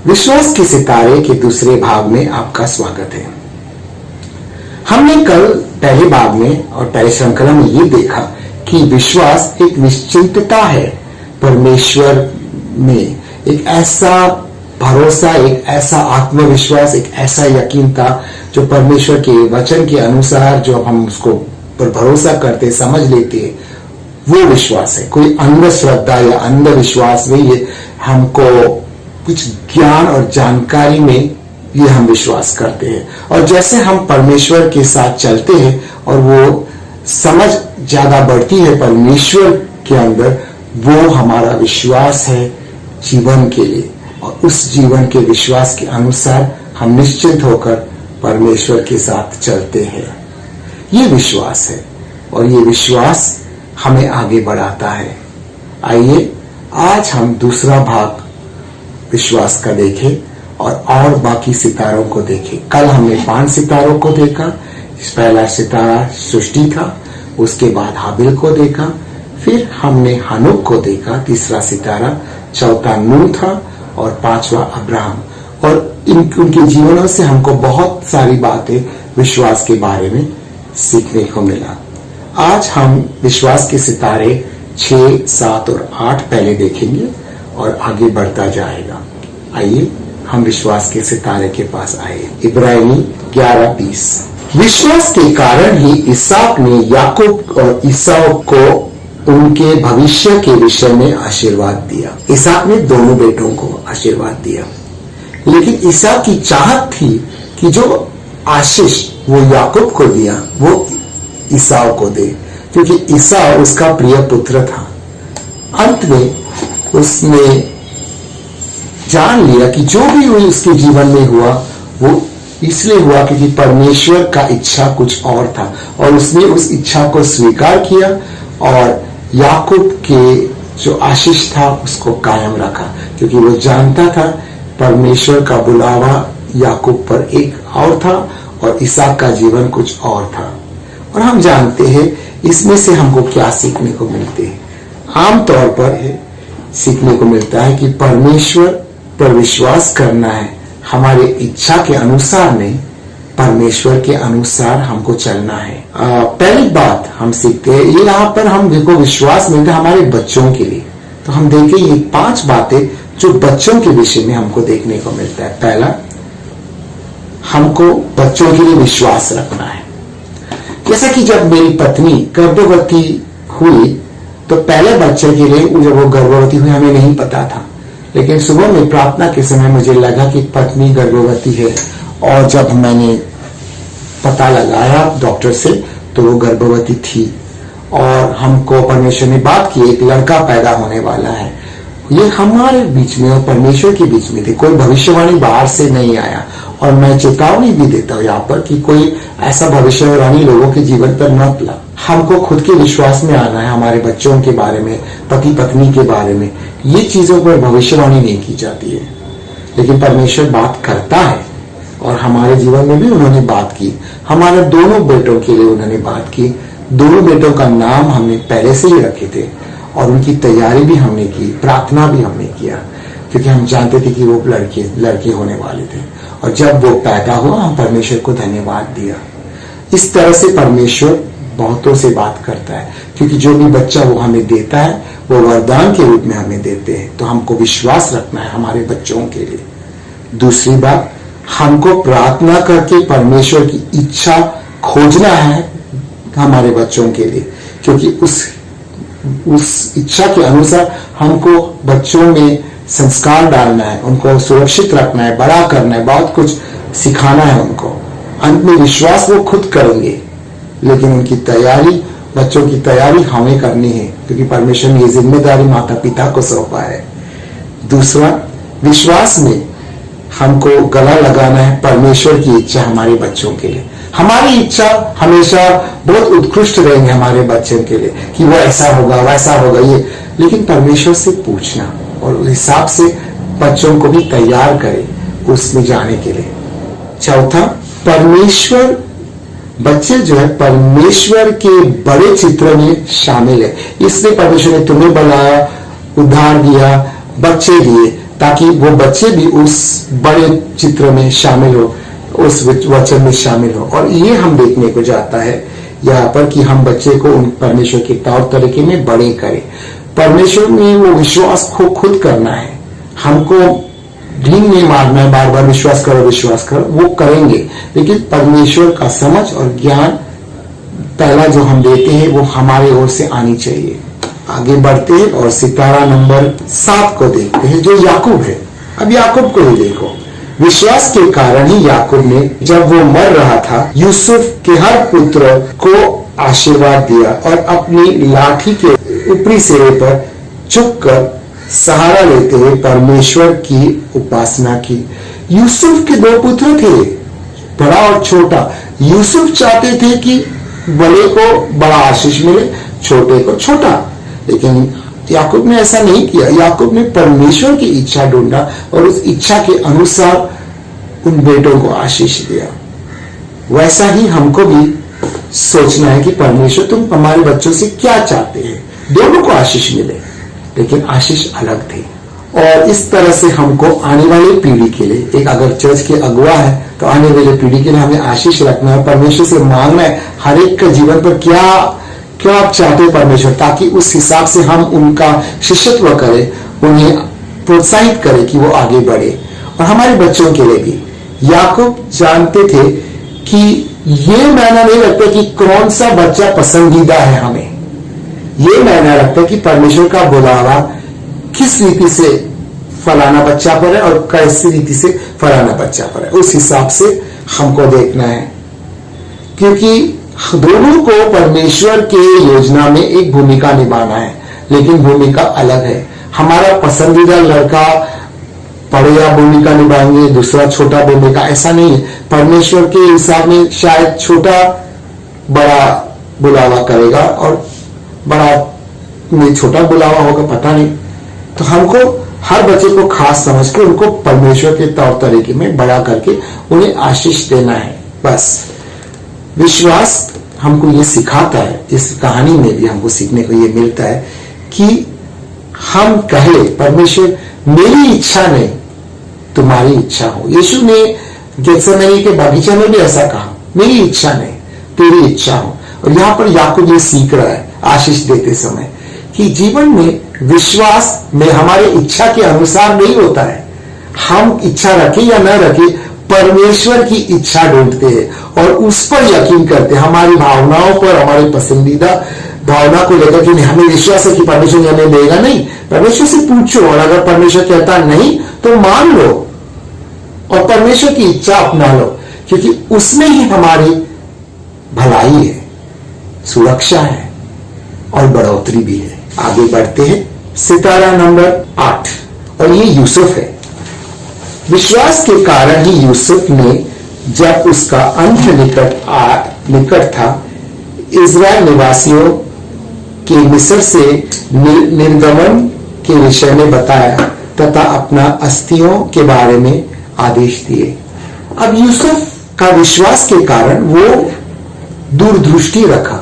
विश्वास के सितारे के दूसरे भाग में आपका स्वागत है। हमने कल पहले भाग में और पहले श्रृंखला में ये देखा कि विश्वास एक निश्चिंतता है परमेश्वर में, एक ऐसा भरोसा, एक ऐसा आत्मविश्वास, एक ऐसा यकीन था जो परमेश्वर के वचन के अनुसार जो हम उसको पर भरोसा करते समझ लेते हैं, वो विश्वास है। कोई अंधश्रद्धा या अंधविश्वास में ये हमको कुछ ज्ञान और जानकारी में ये हम विश्वास करते हैं, और जैसे हम परमेश्वर के साथ चलते हैं और वो समझ ज्यादा बढ़ती है परमेश्वर के अंदर, वो हमारा विश्वास है जीवन के लिए, और उस जीवन के विश्वास के अनुसार हम निश्चिंत होकर परमेश्वर के साथ चलते हैं। ये विश्वास है और ये विश्वास हमें आगे बढ़ाता है। आइए आज हम दूसरा भाग विश्वास का देखें और बाकी सितारों को देखें। कल हमने 5 सितारों को देखा। पहला सितारा सृष्टि था, उसके बाद हाबिल को देखा, फिर हमने हनोक को देखा, तीसरा सितारा, चौथा नूह था और 5वां अब्राहम। और उनके जीवनों से हमको बहुत सारी बातें विश्वास के बारे में सीखने को मिला। आज हम विश्वास के सितारे 6, 7 और 8 पहले देखेंगे और आगे बढ़ता जाएगा। आइए हम विश्वास के सितारे के पास आए। इब्रानी 11:20। विश्वास के कारण ही इसहाक ने याकूब और ईसाऊ को उनके भविष्य के विषय में आशीर्वाद दिया। इसहाक ने दोनों बेटों को आशीर्वाद दिया, लेकिन इसहाक की चाहत थी कि जो आशीष वो याकूब को दिया वो ईसाऊ को दे, क्योंकि ईसाऊ उसका प्रिय पुत्र था। अंत में उसने जान लिया कि जो भी हुई उसके जीवन में हुआ वो इसलिए हुआ क्योंकि परमेश्वर का इच्छा कुछ और था, और उसने उस इच्छा को स्वीकार किया और याकूब के जो आशीष था उसको कायम रखा, क्योंकि वो जानता था परमेश्वर का बुलावा याकूब पर एक और था और इसहाक का जीवन कुछ और था। और हम जानते हैं इसमें से हमको क्या सीखने को मिलते हैं। आमतौर पर सीखने को मिलता है कि परमेश्वर पर विश्वास करना है, हमारे इच्छा के अनुसार नहीं, परमेश्वर के अनुसार हमको चलना है। पहली बात हम सीखते हैं, ये यहाँ पर हमको विश्वास मिलता है हमारे बच्चों के लिए। तो हम देखें ये 5 बातें जो बच्चों के विषय में हमको देखने को मिलता है। पहला, हमको बच्चों के लिए विश्वास रखना है। जैसे कि जब मेरी पत्नी गर्भवती हुई तो पहले बच्चे के लिए जब वो गर्भवती हुई हमें नहीं पता था, लेकिन सुबह में प्रार्थना के समय मुझे लगा कि पत्नी गर्भवती है, और जब मैंने पता लगाया डॉक्टर से तो वो गर्भवती थी, और हमको परमेश्वर ने बात की एक लड़का पैदा होने वाला है। ये हमारे बीच में और परमेश्वर के बीच में थी, कोई भविष्यवाणी बाहर से नहीं आया। और मैं चेतावनी भी देता हूँ यहाँ पर कि कोई ऐसा भविष्यवाणी लोगों के जीवन पर मत ला। हमको खुद के विश्वास में आना है, हमारे बच्चों के बारे में, पति पत्नी के बारे में, ये चीजों पर भविष्यवाणी नहीं की जाती है, लेकिन परमेश्वर बात करता है, और हमारे जीवन में भी उन्होंने बात की। हमारे दोनों बेटों के लिए उन्होंने बात की। दोनों बेटों का नाम हमने पहले से ही रखे थे और उनकी तैयारी भी हमने की, प्रार्थना भी हमने किया, क्योंकि हम जानते थे कि वो लड़के होने वाले थे। और जब वो पैदा हुआ हम परमेश्वर को धन्यवाद दिया। इस तरह से परमेश्वर बहुतों से बात करता है, क्योंकि जो भी बच्चा वो हमें देता है वो वरदान के रूप में हमें देते हैं। तो हमको विश्वास रखना है हमारे बच्चों के लिए। दूसरी बात, हमको प्रार्थना करके परमेश्वर की इच्छा खोजना है हमारे बच्चों के लिए, क्योंकि उस इच्छा के अनुसार हमको बच्चों में संस्कार डालना है, उनको सुरक्षित रखना है, बड़ा करना है, बहुत कुछ सिखाना है उनको। अंत में विश्वास वो खुद करेंगे, लेकिन उनकी तैयारी, बच्चों की तैयारी हमें करनी है, क्योंकि परमेश्वर ने ये जिम्मेदारी माता पिता को सौंपा है। दूसरा, विश्वास में हमको गला लगाना है परमेश्वर की इच्छा हमारे बच्चों के लिए। हमारी इच्छा हमेशा बहुत उत्कृष्ट रहेंगे हमारे बच्चों के लिए कि वो ऐसा होगा वैसा होगा ये, लेकिन परमेश्वर से पूछना और उस हिसाब से बच्चों को भी तैयार करे उसमें जाने के लिए। चौथा, परमेश्वर, बच्चे जो है परमेश्वर के बड़े चित्र में शामिल है, इसलिए परमेश्वर ने तुम्हें बनाया, उद्धार दिया, बच्चे दिए, ताकि वो बच्चे भी उस बड़े चित्र में शामिल हो, उस वचन में शामिल हो। और ये हम देखने को जाता है यहाँ पर कि हम बच्चे को उन परमेश्वर के तौर तरीके में बड़े करें। परमेश्वर में वो विश्वास को खुद करना है, हमको ढींग नहीं मारना है, बार बार विश्वास करो, वो करेंगे। लेकिन परमेश्वर का समझ और ज्ञान पहला जो हम देते हैं वो हमारे ओर से आनी चाहिए। आगे बढ़ते हैं और सितारा नंबर 7 को देखते हैं जो याकूब है। अब याकूब को ही देखो, विश्वास के कारण ही याकूब ने जब वो मर रहा था यूसुफ के हर पुत्र को आशीर्वाद दिया और अपनी लाठी के ऊपरी सिरे पर झुककर सहारा लेते हुए परमेश्वर की उपासना की। यूसुफ के 2 पुत्र थे, बड़ा और छोटा। यूसुफ चाहते थे कि बड़े को बड़ा आशीष मिले, छोटे को छोटा, लेकिन याकूब ने ऐसा नहीं किया। याकूब ने परमेश्वर की इच्छा ढूंढा और उस इच्छा के अनुसार उन बेटों को आशीष दिया। वैसा ही हमको भी सोचना है कि परमेश्वर तुम हमारे बच्चों से क्या चाहते हैं। दोनों को आशीष मिले, लेकिन आशीष अलग थे। और इस तरह से हमको आने वाली पीढ़ी के लिए, एक अगर चर्च के अगुवा है तो आने वाली पीढ़ी के लिए हमें आशीष रखना है, परमेश्वर से मांगना है हर एक के जीवन पर क्या आप चाहते हैं परमेश्वर, ताकि उस हिसाब से हम उनका शिष्यत्व करें, उन्हें प्रोत्साहित करें कि वो आगे बढ़े। और हमारे बच्चों के लिए भी याकूब जानते थे कि ये मायना नहीं रखता कि कौन सा बच्चा पसंदीदा है, हमें ये मायना रखता है कि परमेश्वर का बुलावा किस रीति से फलाना बच्चा पर है और कैसी रीति से फलाना बच्चा पर है, उस हिसाब से हमको देखना है। क्योंकि दोनों को परमेश्वर के योजना में एक भूमिका निभाना है, लेकिन भूमिका अलग है। हमारा पसंदीदा लड़का बड़ा भूमिका निभाएंगे, दूसरा छोटा भूमिका, ऐसा नहीं है। परमेश्वर के हिसाब में शायद छोटा बड़ा बुलावा करेगा और बड़ा में छोटा बुलावा होगा, पता नहीं। तो हमको हर बच्चे को खास समझ के उनको परमेश्वर के तौर तरीके में बड़ा करके उन्हें आशीष देना है। बस विश्वास हमको ये सिखाता है, इस कहानी में भी हमको सीखने को ये मिलता है कि हम कहे परमेश्वर मेरी इच्छा नहीं तुम्हारी इच्छा हो। यीशु ने गेत्सेमनी के बगीचे में भी ऐसा कहा, मेरी इच्छा नहीं तेरी इच्छा हो। और यहाँ पर याकूब ये सीख रहा है आशीष देते समय कि जीवन में विश्वास में हमारी इच्छा के अनुसार नहीं होता है। हम इच्छा रखें या न रखें, परमेश्वर की इच्छा ढूंढते हैं और उस पर यकीन करते हैं। हमारी भावनाओं पर, हमारी पसंदीदा भावना को लेकर कि हमें विश्वास है कि परमेश्वर हमें देगा, नहीं। परमेश्वर से पूछो और अगर परमेश्वर कहता नहीं तो मान लो और परमेश्वर की इच्छा अपना लो, क्योंकि उसमें ही हमारी भलाई है, सुरक्षा है और बढ़ोतरी भी है। आगे बढ़ते हैं, सितारा नंबर 8 और ये यूसुफ है। विश्वास के कारण ही यूसुफ ने जब उसका अंत निकट था इज़राइल निवासियों के मिस्र से निर्गमन के विषय में बताया तथा अपना अस्थियों के बारे में आदेश दिए। अब यूसुफ का विश्वास के कारण वो दूरदृष्टि रखा,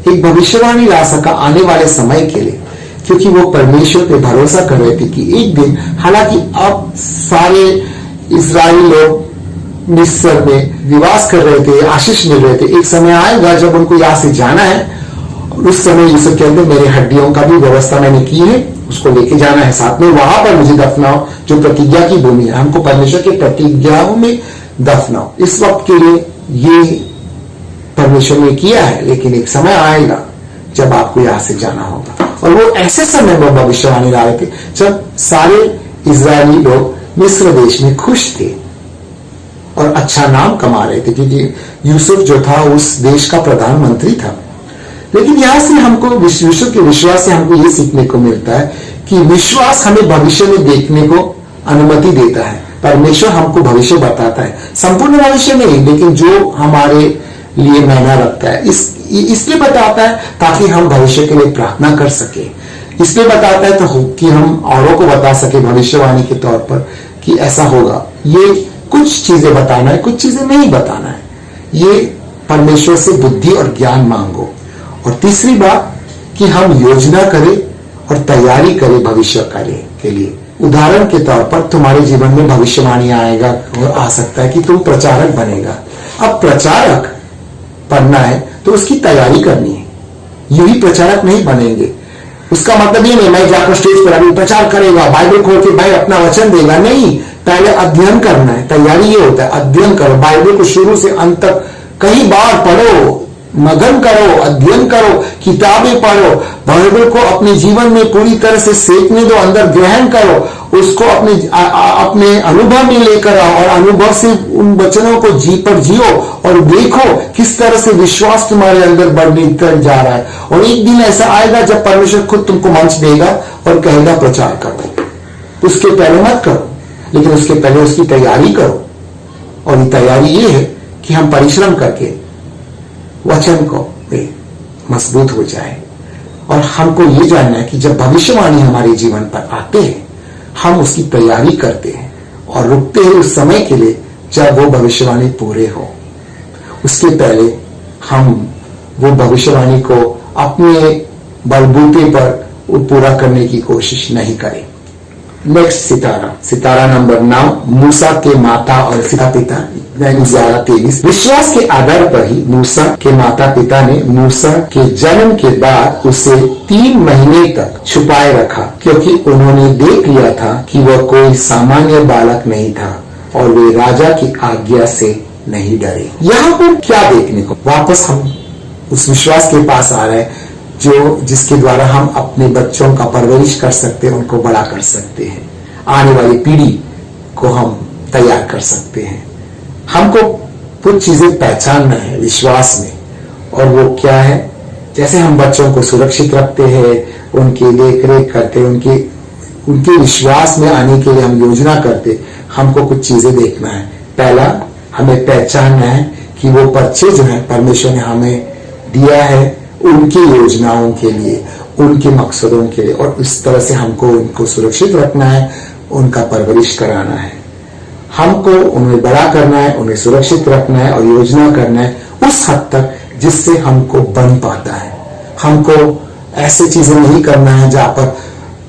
एक भविष्यवाणी ला सका आने वाले समय के लिए, क्योंकि वो परमेश्वर पे भरोसा कर रहे थे कि एक दिन, हालांकि अब सारे इजरायली लोग मिस्र में निवास कर रहे थे, आशीष मिल रहे थे, एक समय आएगा जब उनको यहाँ से जाना है। उस समय यूसुफ कहते मेरे हड्डियों का भी व्यवस्था मैंने की है, उसको लेके जाना है साथ में, वहां पर मुझे दफनाओ जो प्रतिज्ञा की भूमि है, हमको परमेश्वर के प्रतिज्ञाओं में दफनाओ। इस वक्त के लिए ये परमेश्वर ने किया है, लेकिन एक समय आएगा जब आपको यहां से जाना होगा। और वो ऐसे समय में भविष्यवाणी ला रहे थे जब सारे इजरायली लोग मिस्र देश में खुश थे और अच्छा नाम कमा रहे थे, क्योंकि यूसुफ जो था उस देश का प्रधानमंत्री था। लेकिन यहां से हमको विश्व के विश्वास से हमको ये सीखने को मिलता है कि विश्वास हमें भविष्य में देखने को अनुमति देता है। परमेश्वर हमको भविष्य बताता है, संपूर्ण भविष्य नहीं, लेकिन जो हमारे लिए मायना रखता है इसलिए बताता है ताकि हम भविष्य के लिए प्रार्थना कर सके। इसलिए बताता है तो कि हम औरों को बता सके भविष्यवाणी के तौर पर कि ऐसा होगा। ये कुछ चीजें बताना है, कुछ चीजें नहीं बताना है। ये परमेश्वर से बुद्धि और ज्ञान मांगो। और तीसरी बात कि हम योजना करें और तैयारी करें भविष्य कार्य के लिए, उदाहरण के तौर पर तुम्हारे जीवन में भविष्यवाणी आएगा और आ सकता है कि तुम प्रचारक बनेगा। अब प्रचारक बनना है तो उसकी तैयारी करनी है, यही प्रचारक नहीं बनेंगे। उसका मतलब ये नहीं मैं जाकर स्टेज पर अभी प्रचार करेगा, बाइबल खोल के भाई अपना वचन देगा, नहीं। पहले अध्ययन करना है। तैयारी ये होता है, अध्ययन करो, बाइबल को शुरू से अंत तक कई बार पढ़ो, मगन करो, अध्ययन करो, किताबें पढ़ो, बाइबल को अपने जीवन में पूरी तरह से सेकने दो, अंदर ग्रहण करो, उसको अपने अनुभव में लेकर आओ और अनुभव से उन वचनों को जियो और देखो किस तरह से विश्वास तुम्हारे अंदर बढ़ने तक जा रहा है। और एक दिन ऐसा आएगा जब परमेश्वर खुद तुमको मंच देगा और कहेगा प्रचार करो। उसके पहले मत करो, लेकिन उसके पहले उसकी तैयारी करो। और ये तैयारी ये है कि हम परिश्रम करके वचन को मजबूत हो जाए। और हमको ये जानना है कि जब भविष्यवाणी हमारे जीवन पर आते हैं हम उसकी तैयारी करते हैं और रुकते हैं उस समय के लिए जब वो भविष्यवाणी पूरे हो। उसके पहले हम वो भविष्यवाणी को अपने बलबूते पर पूरा करने की कोशिश नहीं करें। नेक्स्ट सितारा नंबर 9, मूसा के माता और पिता। 11:23। विश्वास के आधार पर ही मूसा के माता पिता ने मूसा के जन्म के बाद उसे 3 महीने तक छुपाए रखा, क्योंकि उन्होंने देख लिया था कि वह कोई सामान्य बालक नहीं था और वे राजा की आज्ञा से नहीं डरे। यहाँ पर क्या देखने को, वापस हम उस विश्वास के पास आ रहे हैं जिसके द्वारा हम अपने बच्चों का परवरिश कर सकते हैं, उनको बड़ा कर सकते हैं, आने वाली पीढ़ी को हम तैयार कर सकते हैं। हमको कुछ चीजें पहचानना है विश्वास में, और वो क्या है? जैसे हम बच्चों को सुरक्षित रखते हैं, उनकी देख रेख करते हैं, उनके विश्वास में आने के लिए हम योजना करते, हमको कुछ चीजें देखना है। पहला, हमें पहचानना है कि वो बच्चे जो है परमेश्वर ने हमें दिया है उनकी योजनाओं के लिए, उनके मकसदों के लिए, और इस तरह से हमको उनको सुरक्षित रखना है, उनका परवरिश कराना है। हमको उन्हें बड़ा करना है, उन्हें सुरक्षित रखना है और योजना करना है उस हद तक जिससे हमको बन पाता है। हमको ऐसे चीजें नहीं करना है जहां पर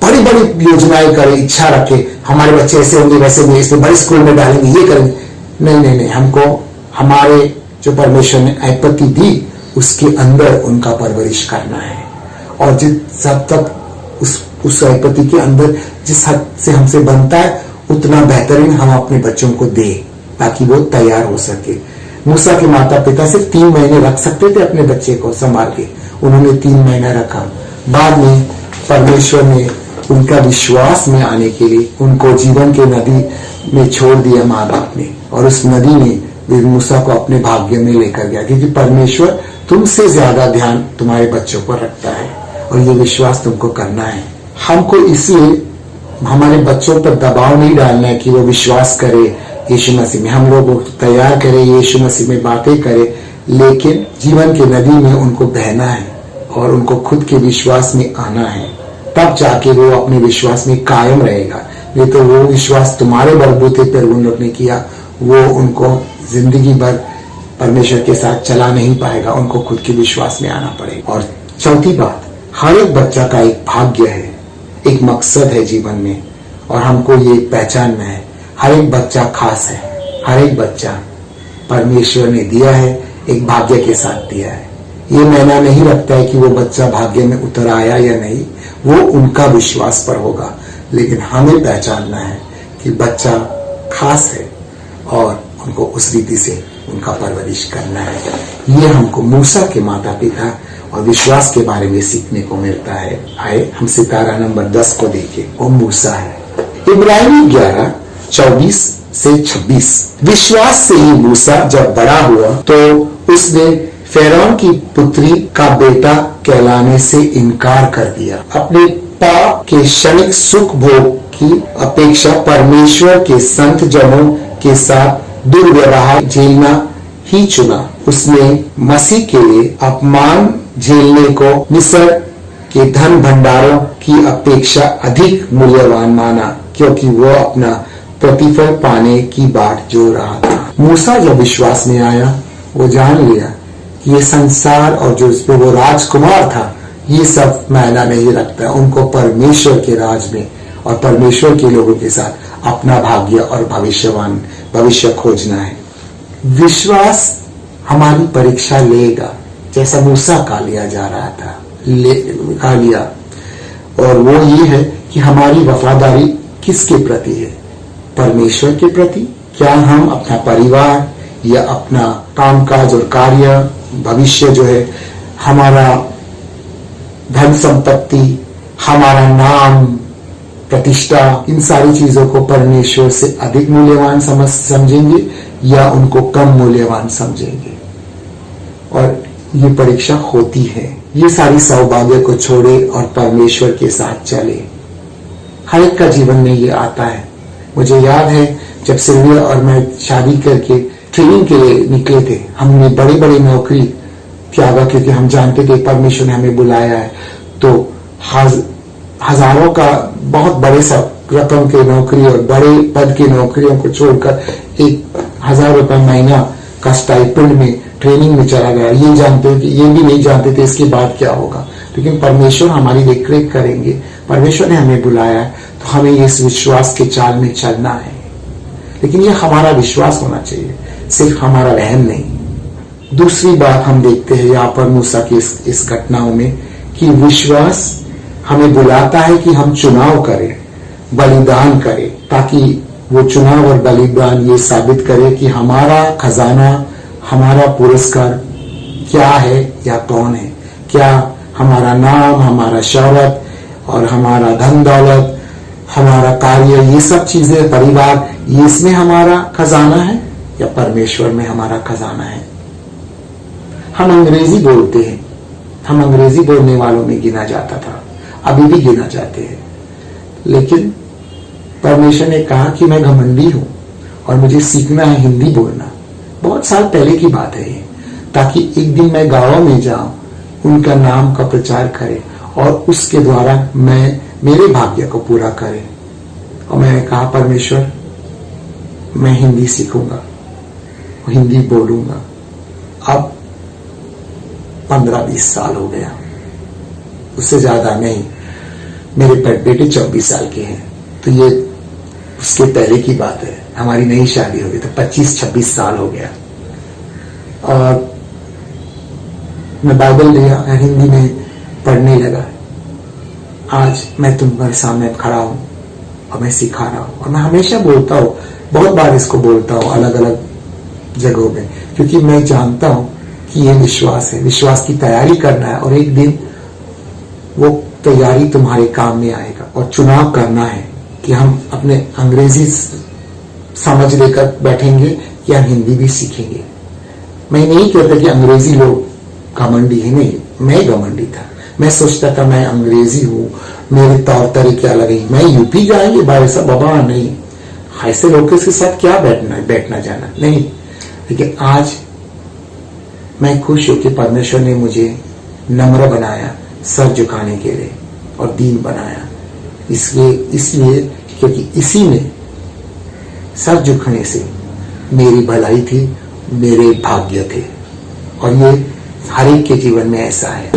बड़ी बड़ी योजनाएं करे, इच्छा रखे, हमारे बच्चे ऐसे होंगे वैसे होंगे, इसमें बड़े स्कूल में डालेंगे, ये करेंगे। नहीं, हमको हमारे जो परमेश्वर ने ऐपति दी उसके अंदर उनका परवरिश करना है। और जिस हद तक उस ऐपति के अंदर जिस हद से हमसे बनता है उतना बेहतरीन हम अपने बच्चों को दे, ताकि वो तैयार हो सके। मूसा के माता पिता सिर्फ 3 महीने रख सकते थे अपने बच्चे को संभाल के, उन्होंने 3 महीना रखा। बाद में परमेश्वर ने उनका विश्वास में आने के लिए उनको जीवन के नदी में छोड़ दिया माँ बाप ने, और उस नदी में वे मूसा को अपने भाग्य में लेकर गया, क्योंकि परमेश्वर तुमसे ज्यादा ध्यान तुम्हारे बच्चों पर रखता है और ये विश्वास तुमको करना है। हमको इसलिए हमारे बच्चों पर दबाव नहीं डालना है कि वो विश्वास करे यीशु मसीह में, हम लोग तैयार करें यीशु मसीह में बातें करें, लेकिन जीवन के नदी में उनको बहना है और उनको खुद के विश्वास में आना है, तब जाके वो अपने विश्वास में कायम रहेगा। नहीं तो वो विश्वास तुम्हारे बलबूते पर उन लोग ने किया, वो उनको जिंदगी भर परमेश्वर के साथ चला नहीं पाएगा, उनको खुद के विश्वास में आना पड़ेगा। और चौथी बात, हर एक बच्चा का एक भाग्य है, एक मकसद है जीवन में, और हमको ये पहचानना है हर एक बच्चा खास है, हर एक बच्चा परमेश्वर ने दिया है, एक भाग्य के साथ दिया है। ये मायना नहीं रखता है कि वो बच्चा भाग्य में उतर आया या नहीं, वो उनका विश्वास पर होगा, लेकिन हमें पहचानना है कि बच्चा खास है और उनको उस रीति से उनका परवरिश करना है। ये हमको मूसा के माता पिता और विश्वास के बारे में सीखने को मिलता है। आए हम सितारा नंबर 10 को देखें, वो मूसा है। इब्रानी 11:24-26। विश्वास से ही मूसा जब बड़ा हुआ तो उसने फिरौन की पुत्री का बेटा कहलाने से इनकार कर दिया। अपने पाप के क्षणिक सुख भोग की अपेक्षा परमेश्वर के संत जनों के साथ दुर्व्यवहार झेलना ही चुना। उसने मसीह के लिए अपमान झेलने को मिस्र के धन भंडारों की अपेक्षा अधिक मूल्यवान माना, क्योंकि वो अपना प्रतिफल पाने की बाट जो रहा था। मूसा जब विश्वास में आया, वो जान लिया कि ये संसार और जो इसमें वो राजकुमार था, ये सब मायना नहीं रखता। उनको परमेश्वर के राज में और परमेश्वर के लोगों के साथ अपना भाग्य और भविष्य खोजना है। विश्वास हमारी परीक्षा लेगा, जैसा मूसा का लिया जा रहा था, का लिया। और वो ये है कि हमारी वफादारी किसके प्रति है? परमेश्वर के प्रति। क्या हम अपना परिवार या अपना कामकाज और कार्य, भविष्य जो है, हमारा धन संपत्ति, हमारा नाम, प्रतिष्ठा, इन सारी चीजों को परमेश्वर से अधिक मूल्यवान समझेंगे या उनको कम मूल्यवान समझेंगे? और ये परीक्षा होती है। ये सारी सौभाग्य को छोड़े और परमेश्वर के साथ चले। हर एक का जीवन में ये आता है। मुझे याद है जब सिल्विया और मैं शादी करके ट्रेनिंग के लिए निकले थे, हमने बड़ी बड़ी नौकरी त्यागा क्योंकि हम जानते थे परमेश्वर ने हमें बुलाया है। तो हजारों का बहुत बड़े रकम की नौकरी और बड़े पद की नौकरियों को छोड़कर 1,000 रुपए महीना का स्टाइपेंड में ट्रेनिंग में चला गया। ये जानते कि ये भी नहीं जानते थे इसके बाद क्या होगा, लेकिन परमेश्वर हमारी देखरेख करेंगे। परमेश्वर ने हमें बुलाया है तो हमें इस विश्वास के चाल में चलना है। लेकिन ये हमारा विश्वास होना चाहिए, सिर्फ हमारा रहम नहीं। दूसरी बात हम देखते हैं यहाँ पर मूसा की इस घटनाओं में कि विश्वास हमें बुलाता है कि हम चुनाव करें, बलिदान करें, ताकि वो चुनाव और बलिदान ये साबित करे कि हमारा खजाना, हमारा पुरस्कार क्या है या कौन है। क्या हमारा नाम, हमारा शौहरत और हमारा धन दौलत, हमारा कार्य, ये सब चीजें, परिवार, ये इसमें हमारा खजाना है या परमेश्वर में हमारा खजाना है? हम अंग्रेजी बोलते हैं, हम अंग्रेजी बोलने वालों में गिना जाता था, अभी भी गिना जाते हैं। लेकिन परमेश्वर ने कहा कि मैं घमंडी हूं और मुझे सीखना है हिंदी बोलना। बहुत साल पहले की बात है ये, ताकि एक दिन मैं गांव में जाऊं, उनका नाम का प्रचार करे और उसके द्वारा मैं मेरे भाग्य को पूरा करे। और मैंने कहा परमेश्वर मैं हिंदी सीखूंगा, हिंदी बोलूंगा। अब 15-20 साल हो गया, उससे ज्यादा नहीं। मेरे बेटे 24 साल के हैं, तो ये उसके पहले की बात है। हमारी नई शादी हो गई तो 25-26 साल हो गया। और मैं बाइबल लिया, हिंदी में पढ़ने लगा। आज मैं तुम्हारे सामने खड़ा हूं और मैं सिखा रहा हूं। और मैं हमेशा बोलता हूं, बहुत बार इसको बोलता हूं अलग अलग जगहों में, क्योंकि मैं जानता हूं कि ये विश्वास है, विश्वास की तैयारी करना है। और एक दिन वो तैयारी तुम्हारे काम में आएगा। और चुनाव करना है कि हम अपने अंग्रेजी समझ लेकर बैठेंगे या हिंदी भी सीखेंगे। मैं नहीं कहता कि अंग्रेजी लोग घमंडी है, नहीं, मैं घमंडी था। मैं सोचता था मैं अंग्रेजी हूं, मेरे तौर तरीके अलग है, मैं यूपी जाएंगे भाई साहब, बाबा नहीं, ऐसे लोगों के साथ क्या बैठना जाना नहीं। लेकिन आज मैं खुश हूं कि परमेश्वर ने मुझे नम्र बनाया, सर झुकाने के लिए, और दीन बनाया। इसलिए क्योंकि इसी में सर झुकने से मेरी भलाई थी, मेरे भाग्य थे। और ये हर एक के जीवन में ऐसा है।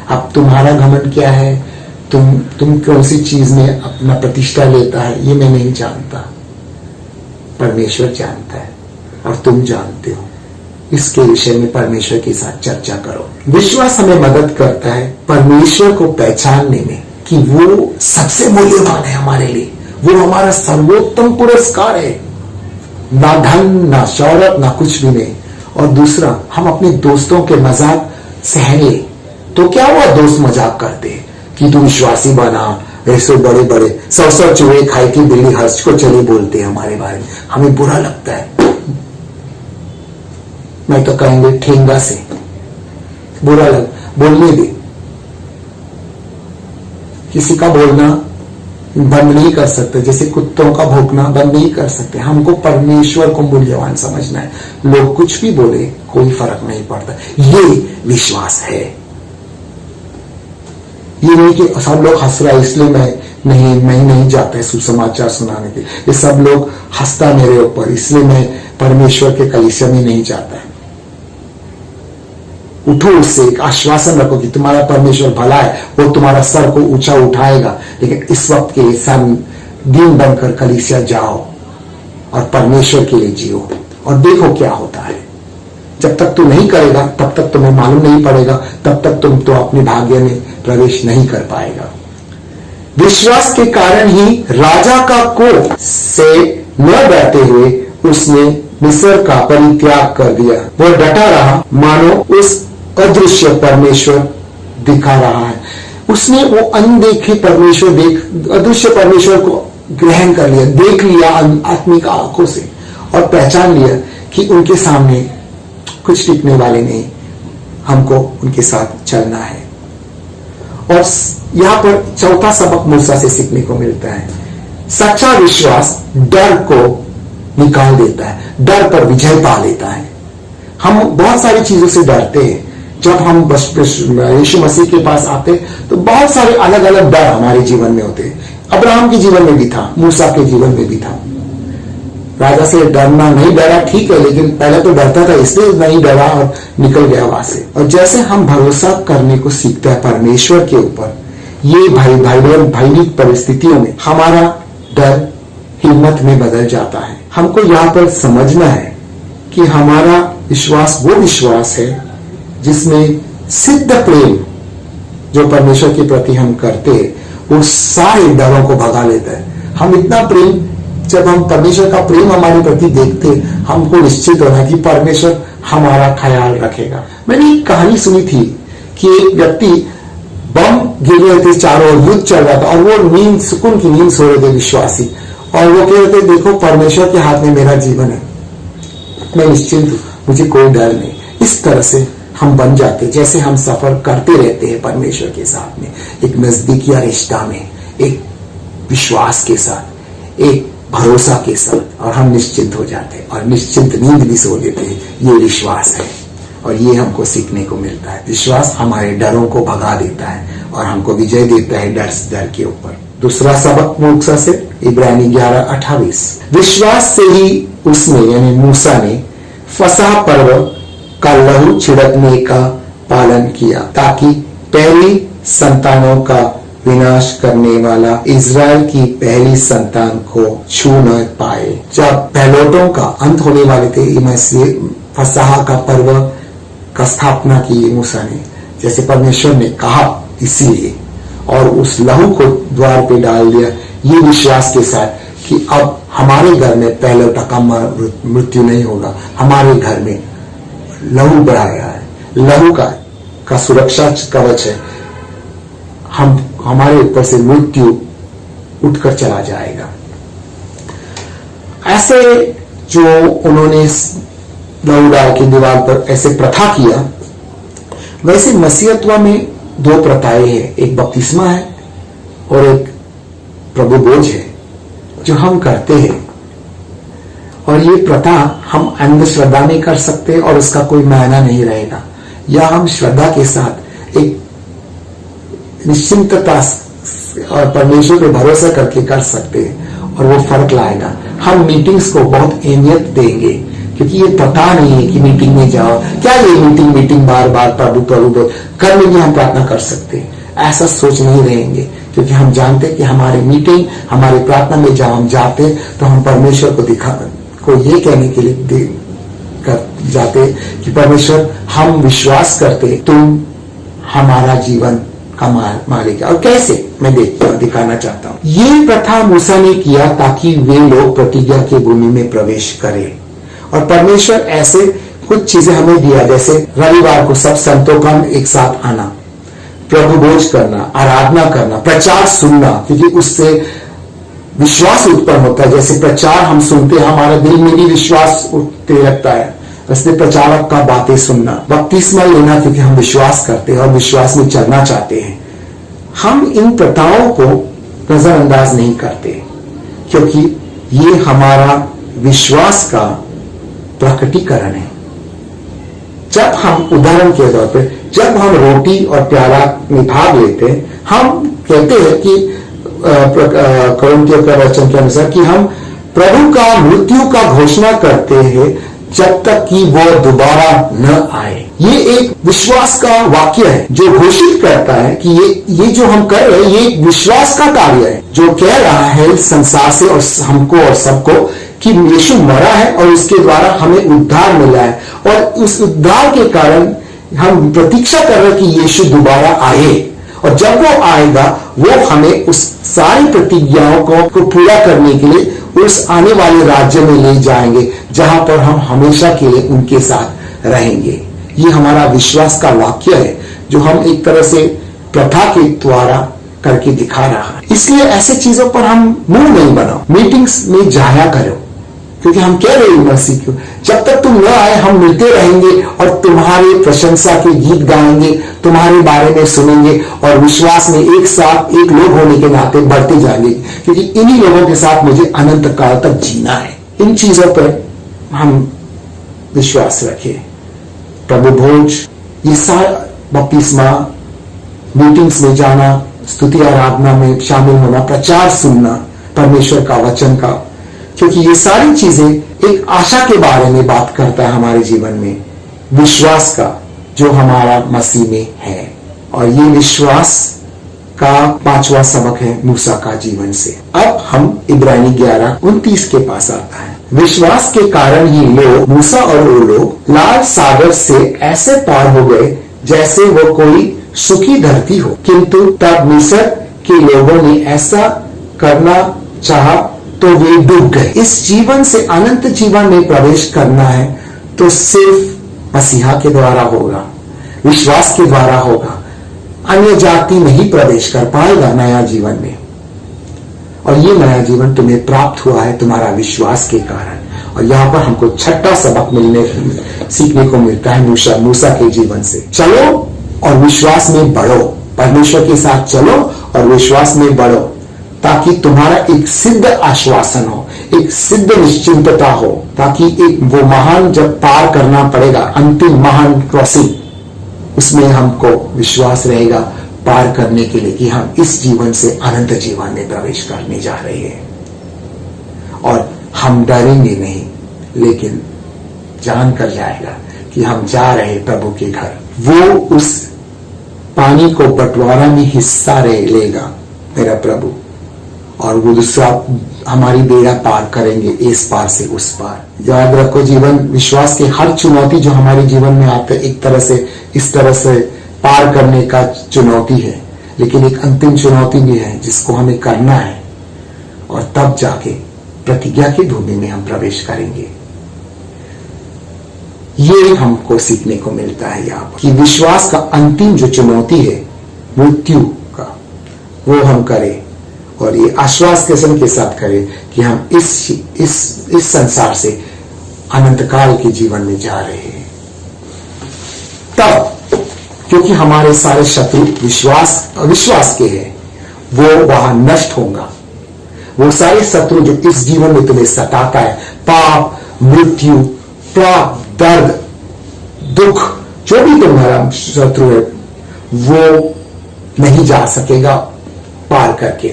अब तुम्हारा घमंड क्या है, तुम कौन सी चीज में अपना प्रतिष्ठा लेता है, ये मैं नहीं जानता, परमेश्वर जानता है और तुम जानते हो। इसके विषय में परमेश्वर के साथ चर्चा करो। विश्वास हमें मदद करता है परमेश्वर को पहचानने में कि वो सबसे मूल्यवान है हमारे लिए, वो हमारा सर्वोत्तम पुरस्कार है। ना धन, ना शौहरत, ना कुछ भी नहीं। और दूसरा, हम अपने दोस्तों के मजाक सहन ले तो क्या हुआ, दोस्त मजाक करते कि तू विश्वासी बना, ऐसे बड़े बड़े 100 चूहे खाई की बिल्ली हर्ष को चली बोलते हैं हमारे बारे में, हमें बुरा लगता है। मैं तो कहेंगे ठेंगा से बुरा लग, बोलने दे। किसी का बोलना बंद नहीं कर सकते, जैसे कुत्तों का भौंकना बंद नहीं कर सकते। हमको परमेश्वर को मूल्यवान समझना है। लोग कुछ भी बोले कोई फर्क नहीं पड़ता, ये विश्वास है। ये नहीं कि सब लोग हंस रहा है इसलिए मैं नहीं जाता है सुसमाचार सुनाने के, ये सब लोग हंसता मेरे ऊपर इसलिए मैं परमेश्वर के कलीसिया में नहीं जाता है। उठो उससे, एक आश्वासन रखो कि तुम्हारा परमेश्वर भला है, वो तुम्हारा सर को ऊंचा उठाएगा। लेकिन इस वक्त के लिए दीन बनकर कलीसिया जाओ और परमेश्वर के लिए जियो और देखो क्या होता है। जब तक तू नहीं करेगा तब तक तुम्हें मालूम नहीं पड़ेगा, तब तक तुम तो अपने भाग्य में प्रवेश नहीं कर पाएगा। विश्वास के कारण ही राजा का कोप से न डरते हुए उसने मिस्र का परित्याग कर दिया। वो डटा रहा मानो उस अदृश्य परमेश्वर दिखा रहा है। उसने वो अनदेखे परमेश्वर अदृश्य परमेश्वर को ग्रहण कर लिया, देख लिया आत्मिक आंखों से और पहचान लिया कि उनके सामने कुछ टिकने वाले नहीं, हमको उनके साथ चलना है। और यहां पर चौथा सबक मूसा से सीखने को मिलता है। सच्चा विश्वास डर को निकाल देता है, डर पर विजय पा लेता है। हम बहुत सारी चीजों से डरते हैं। जब हम यीशु मसीह के पास आते तो बहुत सारे अलग अलग डर हमारे जीवन में होते हैं। अब्राहम के जीवन में भी था, मूसा के जीवन में भी था। राजा से डरना नहीं डरा, ठीक है, लेकिन पहले तो डरता था इसलिए नहीं डरा और निकल गया वहां से। और जैसे हम भरोसा करने को सीखते हैं परमेश्वर के ऊपर, ये भयभीत परिस्थितियों में हमारा डर हिम्मत में बदल जाता है। हमको यहाँ पर समझना है कि हमारा विश्वास वो विश्वास है जिसमें सिद्ध प्रेम जो परमेश्वर के प्रति हम करते हैं वो सारे डरों को भगा लेता है। हम इतना प्रेम, जब हम परमेश्वर का प्रेम हमारे प्रति देखते हैं, हमको निश्चित होना कि परमेश्वर हमारा ख्याल रखेगा। मैंने एक कहानी सुनी थी कि एक व्यक्ति बम गिर रहे थे, चारों ओर युद्ध चल रहा था और वो नींद, सुकून की नींद सो रहे थे विश्वासी, और वो कह रहे थे देखो परमेश्वर के हाथ में मेरा जीवन है, मैं निश्चिंत हूं, मुझे कोई डर नहीं। इस तरह से हम बन जाते, जैसे हम सफर करते रहते हैं परमेश्वर के साथ में, एक नजदीकिया रिश्ता में, एक विश्वास के साथ, एक भरोसा के साथ, और हम निश्चिंत हो जाते हैं और निश्चिंत नींद भी सो लेते हैं। ये विश्वास है और ये हमको सीखने को मिलता है। विश्वास हमारे डरों को भगा देता है और हमको विजय देता है डर के ऊपर। दूसरा सबक मूसा से, इब्रानी 11:28। विश्वास से ही उसने यानी मूसा ने फसह पर्व का लहू छिड़कने का पालन किया ताकि पहली संतानों का विनाश करने वाला इजराइल की पहली संतान को छू न पाए। जब पहलोटों का अंत होने वाले थे, फसह का पर्व का स्थापना की मूसा ने, जैसे परमेश्वर ने कहा, इसीलिए, और उस लहू को द्वार पे डाल दिया, ये विश्वास के साथ कि अब हमारे घर में पहलोटा का मृत्यु नहीं होगा। हमारे घर में लहू बढ़ाया है, लहू का सुरक्षा कवच है। हमारे ऊपर से मृत्यु उठकर चला जाएगा। ऐसे जो उन्होंने लहू डाल के दीवार पर ऐसे प्रथा किया, वैसे मसीहत्व में दो प्रथाएं हैं, एक बपतिस्मा है और एक प्रभु बोझ है जो हम करते हैं। और ये प्रथा हम अंधश्रद्धा में कर सकते हैं और उसका कोई मायना नहीं रहेगा, या हम श्रद्धा के साथ एक निश्चिंतता और परमेश्वर पे भरोसा करके कर सकते हैं और वो फर्क लाएगा। हम मीटिंग्स को बहुत अहमियत देंगे क्योंकि ये पता नहीं है कि मीटिंग में जाओ, क्या ये मीटिंग बार बार प्रभु कर लेंगे, हम प्रार्थना कर सकते हैं, ऐसा सोच नहीं रहेंगे। क्योंकि हम जानते हैं कि हमारे मीटिंग, हमारी प्रार्थना में जब हम जाते तो हम परमेश्वर को ये कहने के लिए जाते कि परमेश्वर, हम विश्वास करते तुम हमारा जीवन का मालिक है। और कैसे, मैं दिखाना चाहता हूं। ये प्रथा मूसा ने किया ताकि वे लोग प्रतिज्ञा की भूमि में प्रवेश करें, और परमेश्वर ऐसे कुछ चीजें हमें दिया, जैसे रविवार को सब संतों का एक साथ आना, प्रभु भोज करना, आराधना करना, प्रचार सुनना, क्योंकि उससे विश्वास उत्पन्न होता है। जैसे प्रचार हम सुनते हैं, हमारे दिल में भी विश्वास उठते लगता है, इसलिए प्रचारक का बातें सुनना, बपतिस्मा लेना, क्योंकि हम विश्वास करते हैं और विश्वास में चलना चाहते हैं। हम इन प्रथाओं को नजरअंदाज नहीं करते क्योंकि ये हमारा विश्वास का प्रकटीकरण है। जब हम, उदाहरण के तौर पर, जब हम रोटी और प्याला में भाग लेते हैं, हम कहते हैं कि कोरिन्थियों के वचन के अनुसार कि हम प्रभु का मृत्यु का घोषणा करते हैं जब तक कि वो दोबारा न आए। ये एक विश्वास का वाक्य है जो घोषित करता है कि ये जो हम कर रहे हैं ये एक विश्वास का कार्य है, जो कह रहा है संसार से और हमको और सबको कि यीशु मरा है और उसके द्वारा हमें उद्धार मिला है, और उस उद्धार के कारण हम प्रतीक्षा कर रहे हैं कि यीशु दोबारा आए, और जब वो आएगा वो हमें उस सारी प्रतिज्ञाओं को पूरा करने के लिए उस आने वाले राज्य में ले जाएंगे, जहां पर हम हमेशा के लिए उनके साथ रहेंगे। ये हमारा विश्वास का वाक्य है जो हम एक तरह से प्रथा के द्वारा करके दिखा रहा है। इसलिए ऐसे चीजों पर हम मुंह नहीं बनाओ, मीटिंग्स में जाया करो, क्योंकि हम कह रहे हैं मसीह को जब तक तुम न आए हम मिलते रहेंगे और तुम्हारी प्रशंसा के गीत गाएंगे, तुम्हारे बारे में सुनेंगे और विश्वास में एक साथ एक लोग होने के नाते बढ़ते जाएंगे, क्योंकि इन्हीं लोगों के साथ मुझे अनंत काल तक जीना है। इन चीजों पर हम विश्वास रखें। प्रभु भोज, ये सारा बपतिस्मा, मीटिंग्स में जाना, स्तुति आराधना में शामिल होना, प्रचार सुनना परमेश्वर का वचन का, क्योंकि ये सारी चीजें एक आशा के बारे में बात करता है हमारे जीवन में, विश्वास का जो हमारा मसीह में है। और ये विश्वास का 5वां सबक है मूसा का जीवन से। अब हम इब्रानी 11:29 के पास आता है। विश्वास के कारण ही लोग, मूसा और वो लोग, लाल सागर से ऐसे पार हो गए जैसे वो कोई सूखी धरती हो, किंतु तब मिस्र के लोगों ने ऐसा करना चाहा तो वे डूब गए। इस जीवन से अनंत जीवन में प्रवेश करना है तो सिर्फ मसीहा के द्वारा होगा, विश्वास के द्वारा होगा। अन्य जाति नहीं प्रवेश कर पाएगा नया जीवन में, और ये नया जीवन तुम्हें प्राप्त हुआ है तुम्हारा विश्वास के कारण। और यहाँ पर हमको छठा सबक सीखने को मिलता है मूसा के जीवन से। चलो और विश्वास में बढ़ो, परमेश्वर के साथ चलो और विश्वास में बढ़ो, ताकि तुम्हारा एक सिद्ध आश्वासन हो, एक सिद्ध निश्चिंतता हो, ताकि एक वो महान जब पार करना पड़ेगा, अंतिम महान क्रॉसिंग, उसमें हमको विश्वास रहेगा पार करने के लिए कि हम इस जीवन से अनंत जीवन में प्रवेश करने जा रहे हैं। और हम डरेंगे नहीं, लेकिन जान कर जाएगा कि हम जा रहे प्रभु के घर। वो उस पानी को बंटवारा में हिस्सा लेगा मेरा प्रभु, और वो दूसरा हमारी बेड़ा पार करेंगे, इस पार से उस पार। याद रखो, जीवन विश्वास की हर चुनौती जो हमारे जीवन में आते है, एक तरह से इस तरह से पार करने का चुनौती है, लेकिन एक अंतिम चुनौती भी है जिसको हमें करना है, और तब जाके प्रतिज्ञा की भूमि में हम प्रवेश करेंगे। ये हमको सीखने को मिलता है यहाँ पर कि विश्वास का अंतिम जो चुनौती है मृत्यु का, वो हम करें, और ये आश्वासन के साथ करें कि हम इस संसार से अनंत काल के जीवन में जा रहे हैं। तब क्योंकि हमारे सारे शत्रु अविश्वास के हैं, वो वहां नष्ट होगा। वो सारे शत्रु जो इस जीवन में तुम्हें सताता है, पाप, मृत्यु, पाप, दर्द, दुख, जो भी तुम्हारा शत्रु है, वो नहीं जा सकेगा पार करके।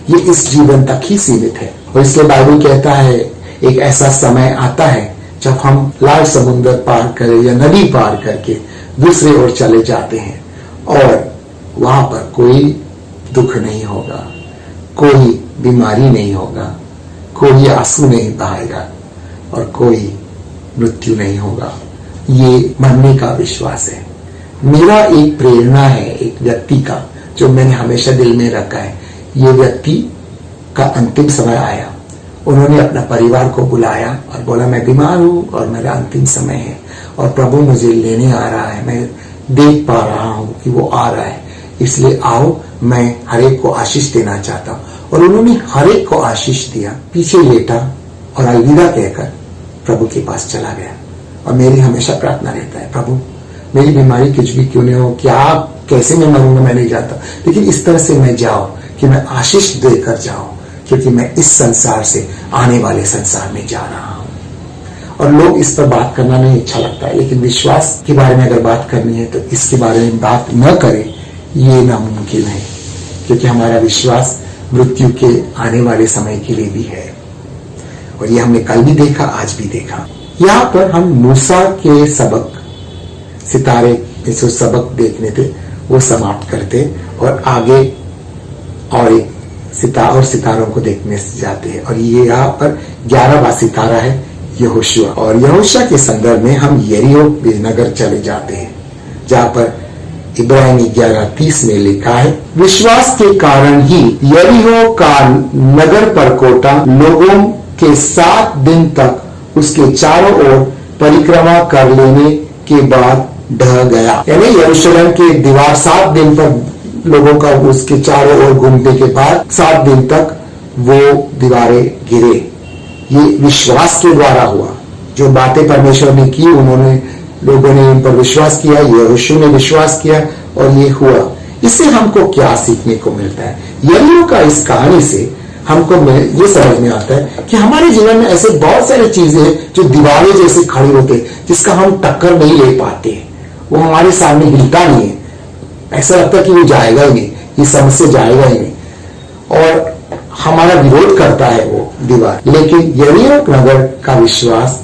ये इस जीवन तक ही सीमित है। और इसलिए बाइबल कहता है एक ऐसा समय आता है जब हम लाल समुद्र पार करें या नदी पार करके दूसरे ओर चले जाते हैं, और वहां पर कोई दुख नहीं होगा, कोई बीमारी नहीं होगा, कोई आंसू नहीं बहाएगा, और कोई मृत्यु नहीं होगा। ये मरने का विश्वास है। मेरा एक प्रेरणा है एक व्यक्ति का जो मैंने हमेशा दिल में रखा है। ये व्यक्ति का अंतिम समय आया, उन्होंने अपना परिवार को बुलाया और बोला मैं बीमार हूं और मेरा अंतिम समय है और प्रभु मुझे लेने आ रहा है, मैं देख पा रहा हूं कि वो आ रहा है, इसलिए आओ, मैं हरेक को आशीष देना चाहता हूं। और उन्होंने हरेक को आशीष दिया, पीछे लेटा और अलविदा कहकर प्रभु के पास चला गया। और मेरी हमेशा प्रार्थना रहता है, प्रभु मेरी बीमारी कुछ भी क्यों नहीं हो, क्या कैसे मैं मरूंगा मैं नहीं जानता, लेकिन इस तरह से मैं जाऊं कि मैं आशीष देकर जाऊं, क्योंकि मैं इस संसार से आने वाले संसार में जा रहा हूं। और लोग इस पर बात करना नहीं अच्छा लगता है, लेकिन विश्वास के बारे में अगर बात करनी है तो इसके बारे में बात न करें, ये नामुमकिन है, क्योंकि हमारा विश्वास मृत्यु के आने वाले समय के लिए भी है। और ये हमने कल भी देखा, आज भी देखा। यहाँ पर हम मूसा के सबक, सितारे में जो सबक देखने थे वो समाप्त करते और आगे और एक सितारों को देखने से जाते हैं। और ये यहाँ पर 11वां सितारा है यहोशुआ, और यहोशुआ के संदर्भ में हम यरीहो नगर चले जाते हैं, जहां पर इब्रानी 11:30 में लिखा है, विश्वास के कारण ही यरीहो का नगर पर कोटा लोगों के 7 दिन तक उसके चारों ओर परिक्रमा कर लेने के बाद ढह गया। यानी यरूशलेम की दीवार 7 दिन पर लोगों का उसके चारों ओर घूमने के बाद 7 दिन तक वो दीवारें गिरे। ये विश्वास के द्वारा हुआ। जो बातें परमेश्वर ने की, उन्होंने लोगों ने इन पर विश्वास किया, यहोशू ने विश्वास किया और ये हुआ। इससे हमको क्या सीखने को मिलता है? यरीहो का इस कहानी से हमको ये समझ में आता है कि हमारे जीवन में ऐसे बहुत सारी चीजें हैं जो दीवारें जैसे खड़ी होते, जिसका हम टक्कर नहीं ले पाते, वो हमारे सामने हिलता नहीं है, ऐसा लगता है कि वो जाएगा ही नहीं, ये समस्या जाएगा ही नहीं, और हमारा विरोध करता है वो दीवार। लेकिन यरीहो नगर का विश्वास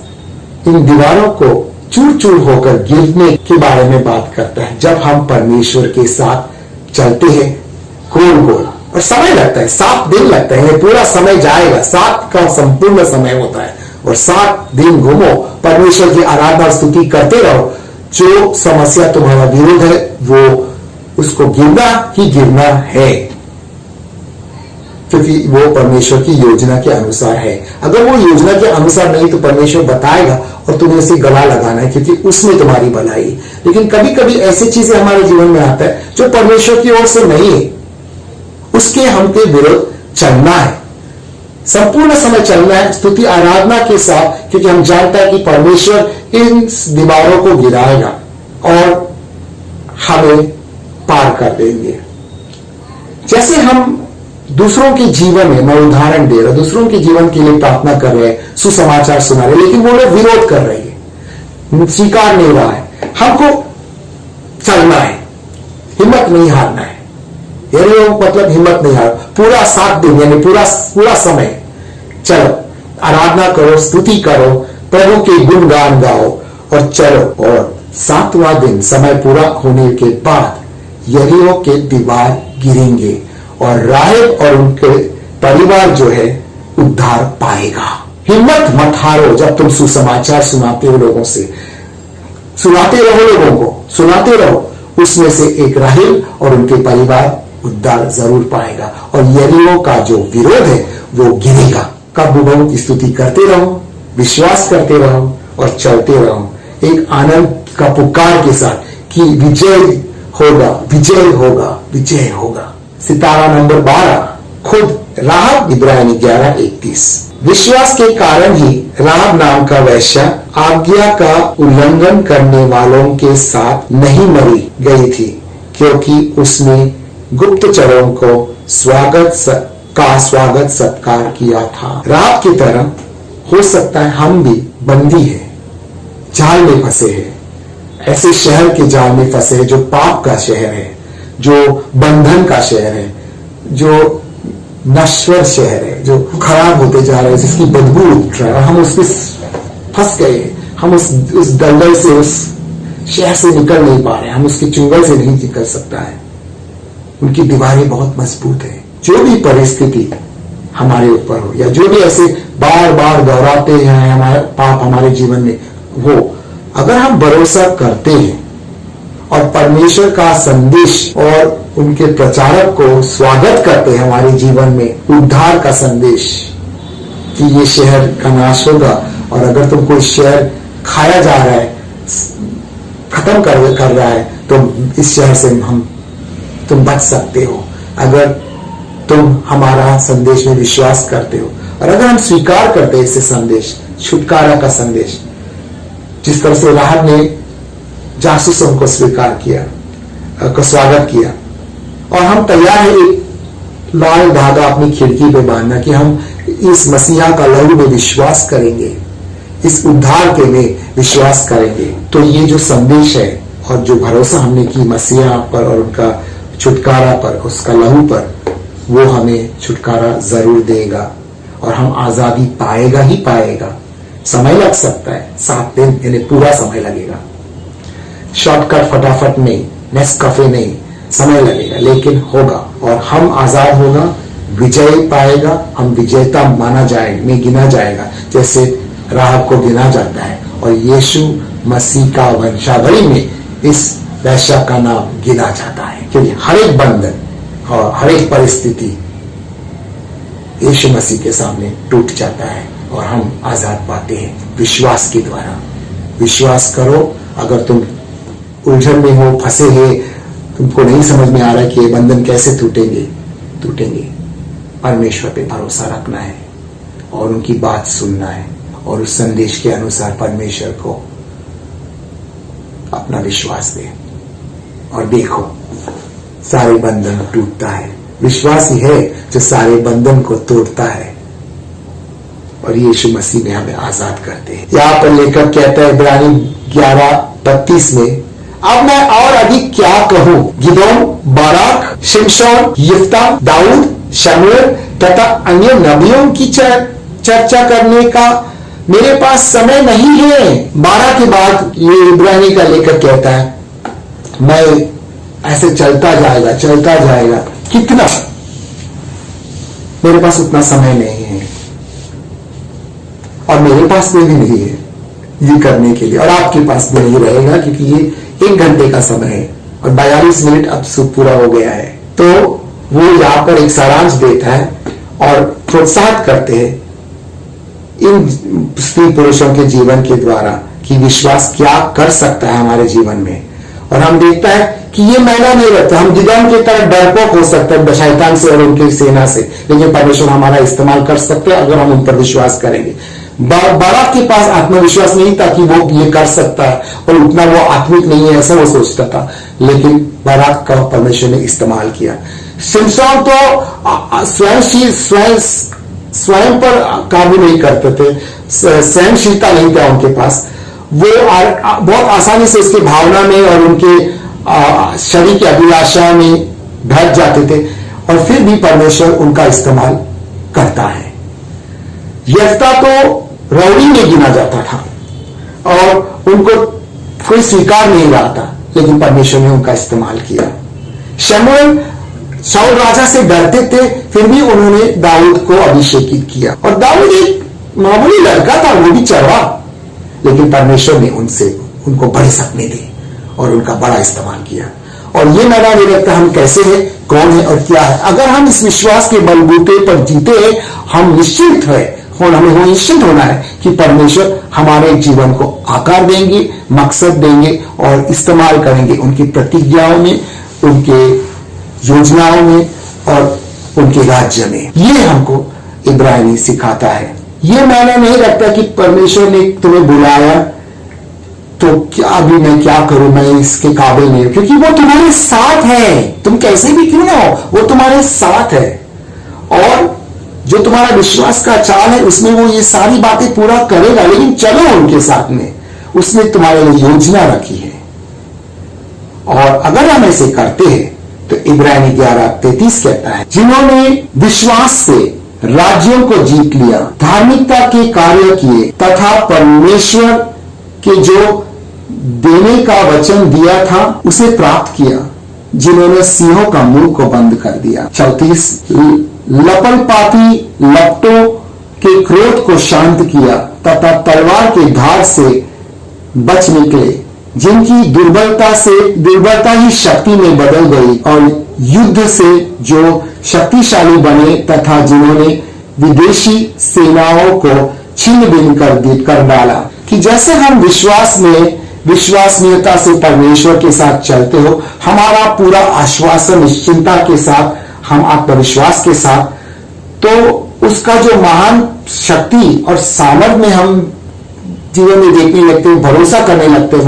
इन दीवारों को चूर चूर होकर गिरने के बारे में बात करता है। जब हम परमेश्वर के साथ चलते हैं गोल गोल, और समय लगता है, 7 दिन लगता है, पूरा समय जाएगा, 7 का संपूर्ण समय होता है, और 7 दिन घूमो, परमेश्वर की आराधना स्तुति करते रहो। जो समस्या तुम्हारा विरोध है वो उसको गिरना ही गिरना है, क्योंकि वो परमेश्वर की योजना के अनुसार है। अगर वो योजना के अनुसार नहीं तो परमेश्वर बताएगा और तुम्हें उसे गला लगाना है, क्योंकि उसमें तुम्हारी भलाई है। लेकिन कभी कभी ऐसी चीजें हमारे जीवन में आता है जो परमेश्वर की ओर से नहीं है, उसके हमके विरोध चलना है, संपूर्ण समय चलना है स्तुति आराधना के साथ, क्योंकि हम जानता है कि परमेश्वर इन दीवारों को गिराएगा और हमें पार कर देंगे। जैसे हम दूसरों के जीवन में, मैं उदाहरण दे रहा हूं, दूसरों के जीवन के लिए प्रार्थना कर रहे हैं, सुसमाचार सुना रहे, लेकिन वो लोग विरोध कर रहे हैं, स्वीकार नहीं रहा है। हमको चलना है, हिम्मत नहीं हारना है। यानी मतलब हिम्मत नहीं हार, पूरा 7 दिन यानी पूरा समय चलो, आराधना करो, स्तुति करो, प्रभु के गुणगान गाओ और चलो। और 7वां दिन समय पूरा होने के बाद यरीहो के दीवार गिरेंगे और राहेब और उनके परिवार जो है उद्धार पाएगा। हिम्मत मत हारो। जब तुम सुसमाचार सुनाते हो, लोगों से सुनाते रहो, लोगों को सुनाते रहो, उसमें से एक राहेब और उनके परिवार उद्धार जरूर पाएगा और यरीहो का जो विरोध है वो गिरेगा। कब प्रभु की स्तुति करते रहो, विश्वास करते रहो और चलते रहो, एक आनंद का पुकार के साथ कि विजय होगा, विजय होगा, विजय होगा। सितारा नंबर 12, खुद राहब, इब्रानी 11:31। विश्वास के कारण ही राहब नाम का वैश्या आज्ञा का उल्लंघन करने वालों के साथ नहीं मरी गई थी, क्योंकि उसने गुप्तचरों को स्वागत सत्कार किया था। राहब की तरह हो सकता है हम भी बंदी हैं, जाल में फंसे हैं, ऐसे शहर के जाल में फंसे हैं जो पाप का शहर है, जो बंधन का शहर है, जो नश्वर शहर है, जो खराब होते जा रहे हैं, जिसकी बदबू उठ रहा है, हम उसमें फंस गए। हम उस दलदल से, उस शहर से निकल नहीं पा रहे, हम उसके चुंगल से नहीं निकल सकता है। उनकी दीवारें बहुत मजबूत है। जो भी परिस्थिति हमारे ऊपर हो या जो भी ऐसे बार बार दोहराते हैं हमारे पाप हमारे जीवन में, वो अगर हम भरोसा करते हैं और परमेश्वर का संदेश और उनके प्रचारक को स्वागत करते हैं हमारे जीवन में, उद्धार का संदेश कि ये शहर का नाश होगा, और अगर तुम कोई शहर खाया जा रहा है, खत्म कर रहा है, तो इस शहर से तुम बच सकते हो अगर तुम हमारा संदेश में विश्वास करते हो। और अगर हम स्वीकार करते हैं इसे संदेश, छुटकारा का संदेश, जिस तरह से राहब ने जासूसों को स्वीकार किया, को स्वागत किया, और हम तैयार हैं एक लाल धागा अपनी खिड़की पे बांधना कि हम इस मसीहा का लहू में विश्वास करेंगे, इस उद्धार के में विश्वास करेंगे। तो ये जो संदेश है और जो भरोसा हमने की मसीहा पर और उनका छुटकारा पर, उसका लहू पर, वो हमें छुटकारा जरूर देगा और हम आजादी पाएगा ही पाएगा। समय लग सकता है, 7 दिन यानी पूरा समय लगेगा। शॉर्टकट फटाफट नहीं, नेस्कैफे नहीं, समय लगेगा लेकिन होगा और हम आजाद होगा, विजय पाएगा, हम विजेता माना जाएगा, में गिना जाएगा जैसे राहब को गिना जाता है और यीशु मसीह का वंशावली में इस वैश्या का नाम गिना जाता है, क्योंकि हर एक बंधन और हर एक परिस्थिति यीशु मसीह के सामने टूट जाता है और हम आजाद पाते हैं विश्वास के द्वारा। विश्वास करो। अगर तुम उलझन में हो, फंसे हैं, तुमको नहीं समझ में आ रहा है कि ये बंधन कैसे टूटेंगे, परमेश्वर पे भरोसा रखना है और उनकी बात सुनना है और उस संदेश के अनुसार परमेश्वर को अपना विश्वास दे और देखो सारे बंधन टूटता है। विश्वास ही है जो सारे बंधन को तोड़ता है और यीशु मसीह में हमें आजाद करते हैं। यहां पर लेखक कहता है इब्रानी 11:32 में, अब मैं और अधिक क्या कहूं, गिदोन, बाराक, शिमशोन, यिफ्ता, दाऊद, शमूएल तथा अन्य नबियों की चर्चा करने का मेरे पास समय नहीं है। 12 के बाद ये इब्रानी का लेखक कहता है मैं ऐसे चलता जाएगा, कितना, मेरे पास उतना समय नहीं है और मेरे पास में भी नहीं है ये करने के लिए और आपके पास भी नहीं रहेगा, क्योंकि ये 1 घंटे का समय है और 42 मिनट अब पूरा हो गया है। तो वो यहां पर एक सारांश देता है और प्रोत्साहित करते हैं इन स्त्री पुरुषों के जीवन के द्वारा कि विश्वास क्या कर सकता है हमारे जीवन में। और हम देखता है कि ये मैंने नहीं रखता, हम गिदोन की तरह डरपोक हो सकते हैं शैतान से और उनकी सेना से, लेकिन परमेश्वर हमारा इस्तेमाल कर सकते हैं अगर हम उन पर विश्वास करेंगे। बाराक के पास आत्मविश्वास नहीं था कि वो ये कर सकता है और उतना वो आत्मिक नहीं है ऐसा वो सोचता था, लेकिन बाराक का परमेश्वर ने इस्तेमाल किया। शिमशोन तो स्वयं पर काबू नहीं करते थे, सहनशीलता नहीं था उनके पास, वो बहुत आसानी से उसकी भावना में और उनके शरीर की अभिलाषा में ढक जाते थे और फिर भी परमेश्वर उनका इस्तेमाल करता है। यफ्ता तो रौड़ी में गिना जाता था और उनको कोई स्वीकार नहीं रहा था, लेकिन परमेश्वर ने उनका इस्तेमाल किया। शमूएल शाऊल राजा से डरते थे, फिर भी उन्होंने दाऊद को अभिषेकित किया और दाऊद एक मामूली लड़का था, वो भी चरवा, लेकिन परमेश्वर ने उनको बड़े सपने दिए और उनका बड़ा इस्तेमाल किया। और ये मैंने नहीं रखता हम कैसे हैं, कौन है और क्या है। अगर हम इस विश्वास के बलबूते पर जीते हैं, हम निश्चिंत है और हमें वो निश्चिंत होना है कि परमेश्वर हमारे जीवन को आकार देंगे, मकसद देंगे और इस्तेमाल करेंगे उनकी प्रतिज्ञाओं में, उनके योजनाओं में और उनके राज्य में। ये हमको इब्रानी सिखाता है। ये मैंने नहीं रखता कि परमेश्वर ने तुम्हें बुलाया तो क्या अभी मैं क्या करूं, मैं इसके काबिल नहीं हूं, क्योंकि वो तुम्हारे साथ है। तुम कैसे भी क्यों ना हो, वो तुम्हारे साथ है और जो तुम्हारा विश्वास का चाल है उसमें वो ये सारी बातें पूरा करेगा। लेकिन चलो उनके साथ में, उसने तुम्हारे लिए योजना रखी है और अगर हम ऐसे करते हैं तो इब्रानी 11:33 कहता है, जिन्होंने विश्वास से राज्यों को जीत लिया, धार्मिकता के कार्य किए तथा परमेश्वर के जो देने का वचन दिया था उसे प्राप्त किया, जिन्होंने सिंहों का मुंह को बंद कर दिया। 34 लपलपाती लपटों के क्रोध को शांत किया तथा तलवार के धार से बच निकले, जिनकी दुर्बलता ही शक्ति में बदल गई और युद्ध से जो शक्तिशाली बने तथा जिन्होंने विदेशी सेनाओं को छिन्न भिन्न कर डाला। कि जैसे हम विश्वसनीयता से परमेश्वर के साथ चलते हो, हमारा पूरा आश्वासन निश्चिंता के साथ, हम आत्मविश्वास के साथ, तो उसका जो महान शक्ति और सामर्थ में हम जीवन में देखने लगते हैं, भरोसा करने लगते हैं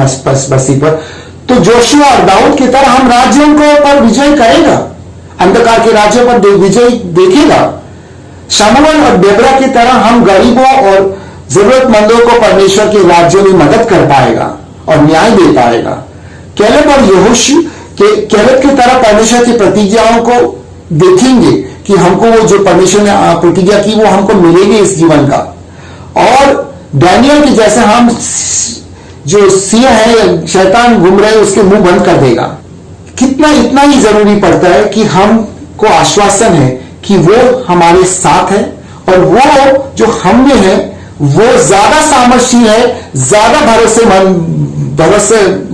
मसीह पर, तो जोशुआ और दाऊद की तरह हम राज्यों को पर विजय करेगा, अंधकार के राज्यों पर विजय देखेगा। शमूएल और देबोरा की तरह हम गरीबों और जरूरतमंदों को परमेश्वर के राज्यों में मदद कर पाएगा और न्याय दे पाएगा। कैलेब और यहोशू कैलेब की तरह परमेश्वर की प्रतिज्ञाओं को देखेंगे कि हमको वो जो परमेश्वर ने प्रतिज्ञा की वो हमको मिलेगी इस जीवन का। और डैनियल के जैसे हम जो सिंह है, शैतान घूम रहे उसके मुंह बंद कर देगा। कितना इतना ही जरूरी पड़ता है कि हमको आश्वासन है कि वो हमारे साथ है, और वो जो हम में है वो ज्यादा सामर्थ्य है, ज्यादा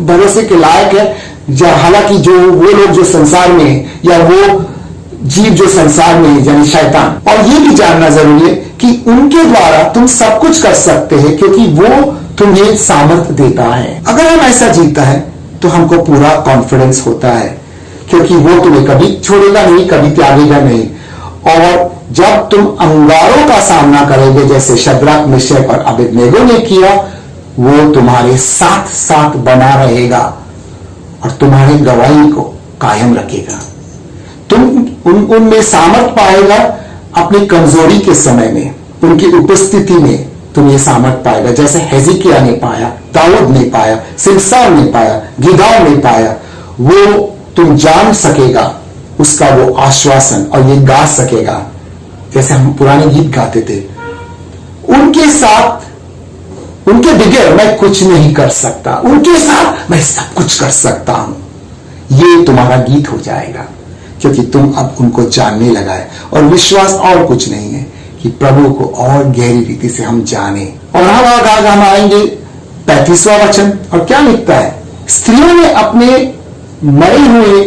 भरोसे के लायक है। हालांकि जो वो लोग जो संसार में है, या वो जीव जो संसार में है, यानी शैतान। और ये भी जानना जरूरी है कि उनके द्वारा तुम सब कुछ कर सकते हैं, क्योंकि वो तुम्हें सामर्थ्य देता है। अगर हम ऐसा जीता है तो हमको पूरा कॉन्फिडेंस होता है, क्योंकि वो तुम्हें कभी छोड़ेगा नहीं, कभी त्यागेगा नहीं। और जब तुम अंगारों का सामना करोगे, जैसे शद्रक, मेशक और अबेदनेगो ने किया, वो तुम्हारे साथ साथ बना रहेगा और तुम्हारी गवाही को कायम रखेगा। तुम उनमें सामर्थ पाएगा अपनी कमजोरी के समय में, उनकी उपस्थिति में तुम ये सामर्थ पाएगा, जैसे हेजिकिया ने पाया, दाऊद ने पाया, सिमसान ने पाया, गिदोन ने पाया। वो तुम जान सकेगा उसका वो आश्वासन, और ये गा सकेगा जैसे हम पुराने गीत गाते थे, उनके साथ, उनके बगैर मैं कुछ नहीं कर सकता, उनके साथ मैं सब कुछ कर सकता हूं। ये तुम्हारा गीत हो जाएगा, क्योंकि तुम अब उनको जानने लगा है। और विश्वास और कुछ नहीं है कि प्रभु को और गहरी रीति से हम जाने। और हम आएंगे 35वां वचन, और क्या लिखता है? स्त्रियों ने अपने मरे हुए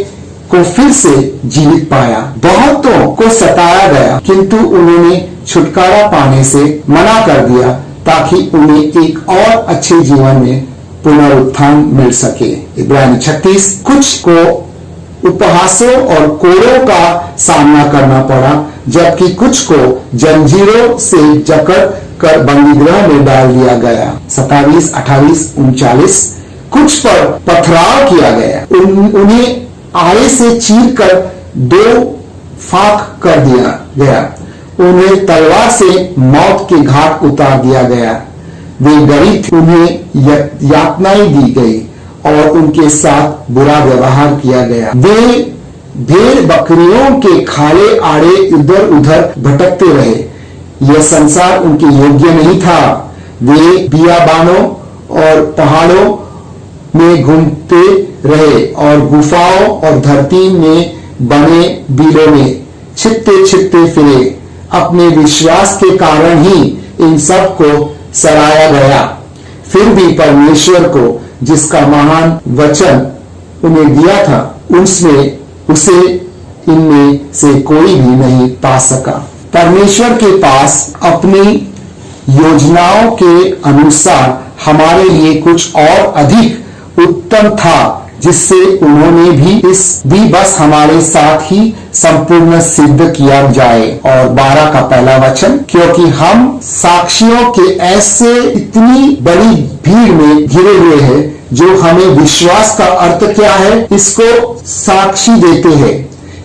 को फिर से जीवित पाया, बहुतों को सताया गया, किंतु उन्होंने छुटकारा पाने से मना कर दिया, ताकि उन्हें एक और अच्छे जीवन में पुनरुत्थान मिल सके। इब्रानी 36। कुछ को उपहासों और कोड़ों का सामना करना पड़ा, जबकि कुछ को जंजीरों से जकड़ कर बंदीगृह में डाल दिया गया। 27, 28, 39। कुछ पर पथराव किया गया, उन्हें आड़े से चीर कर 2 फाक कर दिया गया, उन्हें तलवार से मौत के घाट उतार दिया गया। वे गरीब थे, उन्हें यातनाएं दी गई और उनके साथ बुरा व्यवहार किया गया। वे भेड़ बकरियों के खाले आड़े इधर उधर भटकते रहे, यह संसार उनके योग्य नहीं था। वे बियाबानों और पहाड़ों में घूमते रहे और गुफाओं और धरती में बने बिलों में छिपते छिपते फिरे। अपने विश्वास के कारण ही इन सब को सराहा गया। फिर भी परमेश्वर को, जिसका महान वचन उन्हें दिया था, उसे इनमें से कोई भी नहीं पा सका। परमेश्वर के पास अपनी योजनाओं के अनुसार हमारे लिए कुछ और अधिक उत्तम था, जिससे उन्होंने भी बस हमारे साथ ही संपूर्ण सिद्ध किया जाए। और 12 का पहला वचन, क्योंकि हम साक्षियों के ऐसे इतनी बड़ी भीड़ में घिरे हुए हैं, जो हमें विश्वास का अर्थ क्या है इसको साक्षी देते हैं।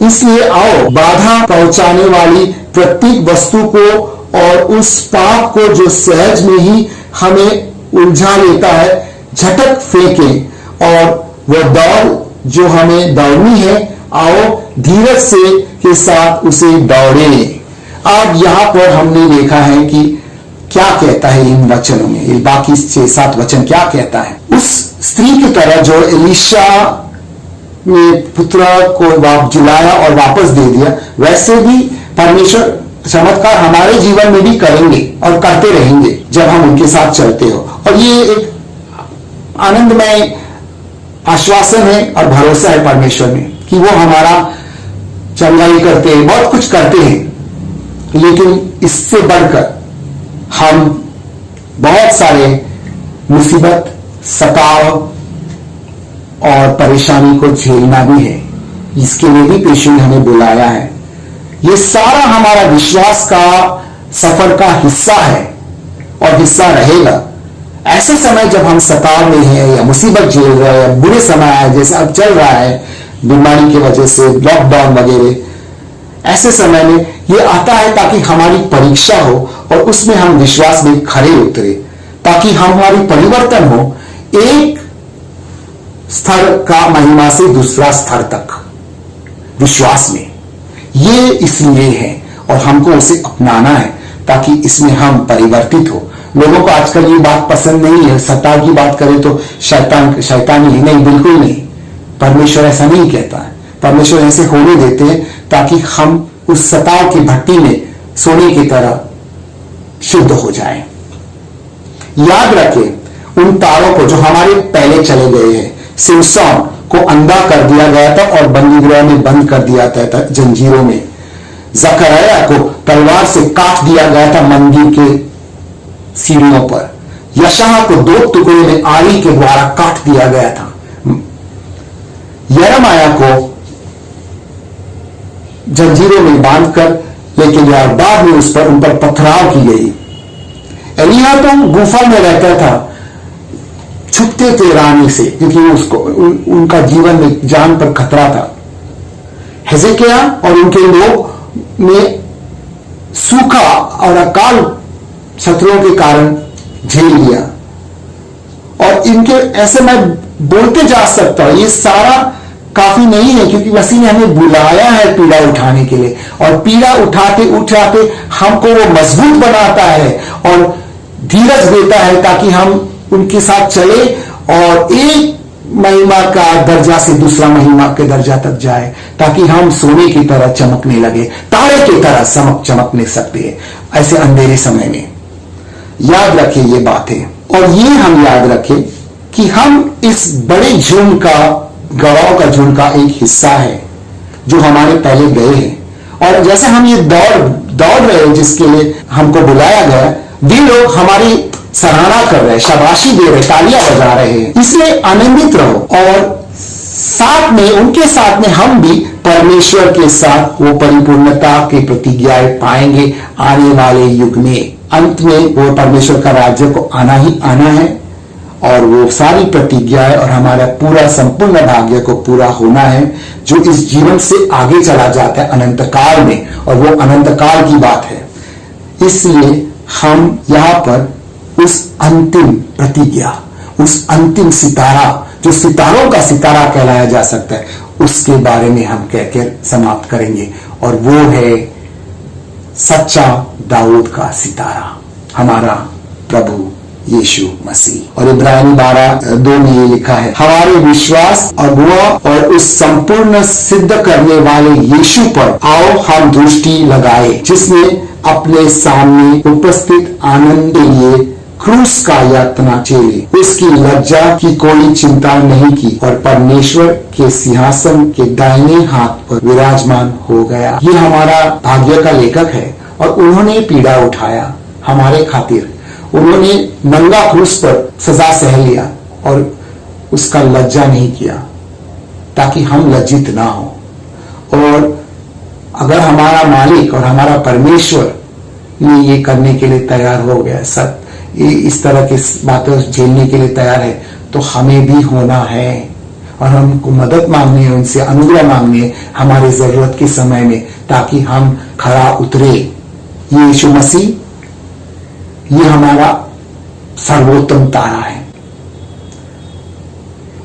इसलिए आओ, बाधा पहुंचाने वाली प्रत्येक वस्तु को और उस पाप को जो सहज में ही हमें उलझा लेता है, झटक फेंके, और वह दौड़ जो हमें दौड़नी है, आओ धीरज से के साथ उसे दौड़े। अब यहाँ पर हमने देखा है कि क्या कहता है इन वचनों में, ये बाकी 6-7 वचन क्या कहता है। उस स्त्री की तरह जो एलीशा ने पुत्र को जिलाया और वापस दे दिया, वैसे भी परमेश्वर चमत्कार हमारे जीवन में भी करेंगे और करते रहेंगे जब हम उनके साथ चलते हो। और ये एक आनंदमय आश्वासन है और भरोसा है परमेश्वर में कि वो हमारा चंगाई करते हैं, बहुत कुछ करते हैं। लेकिन इससे बढ़कर हम बहुत सारे मुसीबत, सताव और परेशानी को झेलना भी है, इसके लिए भी यीशु ने हमें बुलाया है। ये सारा हमारा विश्वास का सफर का हिस्सा है और हिस्सा रहेगा। ऐसे समय जब हम सताव में हैं या मुसीबत झेल रहे हैं, या बुरे समय आए जैसे अब चल रहा है बीमारी की वजह से, लॉकडाउन वगैरह, ऐसे समय में ये आता है ताकि हमारी परीक्षा हो और उसमें हम विश्वास में खरे उतरे, ताकि हमारी परिवर्तन हो एक स्तर का महिमा से दूसरा स्तर तक विश्वास में। ये इसलिए है और हमको उसे अपनाना है ताकि इसमें हम परिवर्तित हो। लोगों को आजकल ये बात पसंद नहीं है, सताव की बात करें तो शैतानी है। नहीं, बिल्कुल नहीं। परमेश्वर ऐसा नहीं कहता है। परमेश्वर ऐसे होने देते हैं ताकि हम उस सताव की भट्टी में सोने की तरह शुद्ध हो जाए। याद रखें, उन तारों को जो हमारे पहले चले गए हैं, सिमसोन को अंधा कर दिया गया था और बंदीगृह में बंद कर दिया था जंजीरों में। जकरया को तलवार से काट दिया गया था मंदिर के सीढ़ियों पर। यशायाह को 2 टुकड़े में आरी के द्वारा काट दिया गया था। यिर्मयाह को जंजीरों में बांधकर लेकिन यार बाद में उन पर पथराव की गई। एलिय्याह तो गुफा में रहता था, छुपते थे रानी से, क्योंकि उनका जीवन में जान पर खतरा था। हिजकिय्याह और उनके लोग ने सूखा और अकाल शत्रुओं के कारण झेल लिया। और इनके ऐसे मैं बोलते जा सकता हूं, ये सारा काफी नहीं है, क्योंकि मसीह ने हमें बुलाया है पीड़ा उठाने के लिए, और पीड़ा उठाते उठाते हमको वो मजबूत बनाता है और धीरज देता है ताकि हम उनके साथ चले और एक महिमा का दर्जा से दूसरा महिमा के दर्जा तक जाए, ताकि हम सोने की तरह चमकने लगे, तारे की तरह चमकने सकते हैं ऐसे अंधेरे समय में। याद रखें ये बातें, और ये हम याद रखें कि हम इस बड़े झुंड का, गवाहों का झुंड का एक हिस्सा है जो हमारे पहले गए हैं। और जैसे हम ये दौड़ रहे हैं जिसके लिए हमको बुलाया गया, वे लोग हमारी सराहना कर रहे हैं, शाबाशी दे रहे, तालियां बजा रहे हैं। इसलिए आनंदित रहो, और साथ में उनके साथ में हम भी परमेश्वर के साथ वो परिपूर्णता की प्रतिज्ञाएं पाएंगे आने वाले युग में। अंत में वो परमेश्वर का राज्य को आना ही आना है, और वो सारी प्रतिज्ञाएं और हमारा पूरा संपूर्ण भाग्य को पूरा होना है, जो इस जीवन से आगे चला जाता है अनंत काल में, और वो अनंत काल की बात है। इसलिए हम यहां पर उस अंतिम प्रतिज्ञा, उस अंतिम सितारा, जो सितारों का सितारा कहलाया जा सकता है, उसके बारे में हम कहकर समाप्त करेंगे, और वो है सच्चा दाऊद का सितारा, हमारा प्रभु यीशु मसीह। और इब्रानी 12:2 में ये लिखा है, हमारे विश्वास और गुआह और उस संपूर्ण सिद्ध करने वाले यीशु पर आओ हम दृष्टि लगाए, जिसने अपने सामने उपस्थित आनंद के लिए क्रूस का यातना झेली, उसकी लज्जा की कोई चिंता नहीं की, और परमेश्वर के सिंहासन के दाहिने हाथ पर विराजमान हो गया। ये हमारा भाग्य का लेखक है, और उन्होंने पीड़ा उठाया हमारे खातिर। उन्होंने नंगा क्रूस पर सजा सह लिया और उसका लज्जा नहीं किया, ताकि हम लज्जित ना हो। और अगर हमारा मालिक और हमारा परमेश्वर ये करने के लिए तैयार हो गया, सब इस तरह की बातें झेलने के लिए तैयार है, तो हमें भी होना है, और हमको मदद मांगनी है, उनसे अनुग्रह मांगनी है हमारी जरूरत के समय में, ताकि हम खरा उतरे। ये यीशु मसीह, ये हमारा सर्वोत्तम तारा है।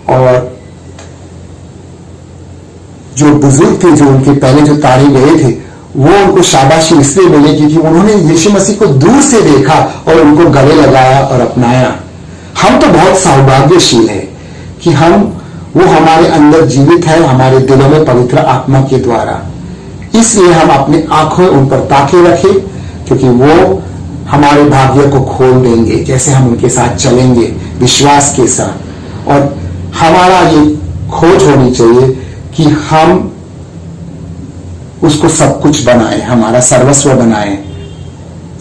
और जो बुजुर्ग थे, जो उनके पहले जो तारे गए थे, वो उनको शाबाशी इसलिए मिले क्योंकि उन्होंने यीशु मसीह को दूर से देखा और उनको गले लगाया और अपनाया। हम तो बहुत सौभाग्यशील है कि वो हमारे अंदर जीवित है, हमारे दिलों में पवित्र आत्मा के द्वारा। इसलिए हम अपनी आंखों उन पर ताके रखें, क्योंकि वो हमारे भाग्य को खोल देंगे जैसे हम उनके साथ चलेंगे विश्वास के साथ। और हमारा ये खोज होनी चाहिए कि हम उसको सब कुछ बनाए, हमारा सर्वस्व बनाए।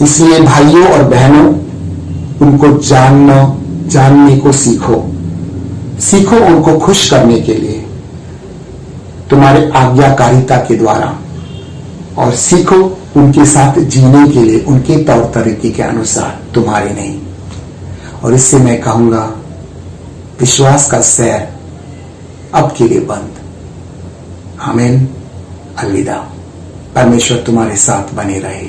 इसलिए भाइयों और बहनों, उनको जानने को सीखो उनको खुश करने के लिए तुम्हारे आज्ञाकारिता के द्वारा, और सीखो उनके साथ जीने के लिए उनके तौर तरीके के अनुसार, तुम्हारे नहीं। और इससे मैं कहूंगा, विश्वास का सैर अब के लिए बंद। आमीन। अलविदा। परमेश्वर तुम्हारे साथ बने रहे।